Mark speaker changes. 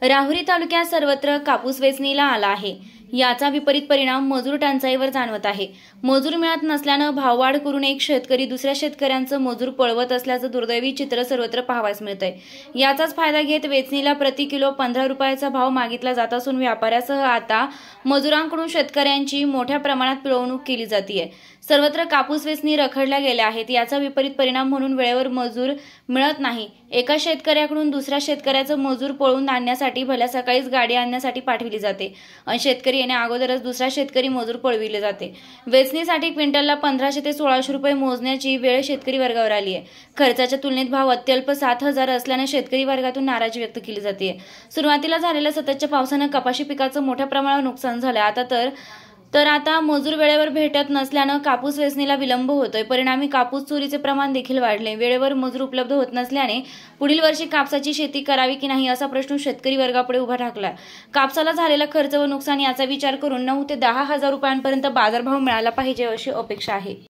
Speaker 1: राहुरी तालुक्यात सर्वत्र कापूस वेचणीला आला आहे। याचा विपरीत परिणाम मजूर टंचाईवर जाणवत आहे। मजूर मिळत नसल्यानं भाववाढ करून एक शेतकरी दुसऱ्या शेतकऱ्यांचं मजूर पळवत असल्याचं दुर्दैवी चित्र सर्वत्र पाहावयास मिळतंय। याचाच फायदा घेत वेचणीला प्रति किलो 15 रुपयाचा भाव मागितला जात असून व्यापाऱ्यासह आता मजुरांकडून शेतकऱ्यांची मोठ्या प्रमाणात पिळवणूक केली जाते। सर्वत्र कापूस वेचणी रखडल्या गेल्या आहेत। याचा विपरीत परिणाम म्हणून वेळेवर मजूर मिळत नाही। एका शेतकऱ्याकडून दुसऱ्या शेतकऱ्याचं मजूर पळवून आणण्यासाठी भल्या सकाळीच गाडी आणण्यासाठी पाठविली जाते आणि शेतकरी येण्या अगोदरच दुसरा शेतकरी मजूर पळविले जाते। वेचणीसाठी क्विंटलला 1500 ते 1600 रुपये मोजण्याची वेळ शेतकरी वर्गावर आली आहे। खर्चाच्या तुलनेत भाव अत्यल्प 7000 असल्याने शेतकरी वर्गातून नाराजी व्यक्त केली जाते। सुरुवातीला झालेल्या सततच्या पावसानं कपाशी पिकाचं मोठ्या प्रमाणावर नुकसान झालं। आता मजूर वेळेवर भेटत नसल्यानं कापूस वेचणीला विलंब होतोय। परिणामी कापूस चोरीचे प्रमाण देखील वाढले। वेळेवर मजूर उपलब्ध होत नसल्याने पुढील वर्षी कापसाची शेती करावी की नाही असा प्रश्न शेतकरी वर्गापुढे उभा ठाकला। कापसाला झालेला खर्च व नुकसान याचा विचार करून 9 ते 10 हजार रुपयांपर्यंत बाजारभाव मिळाला पाहिजे अशी अपेक्षा आहे।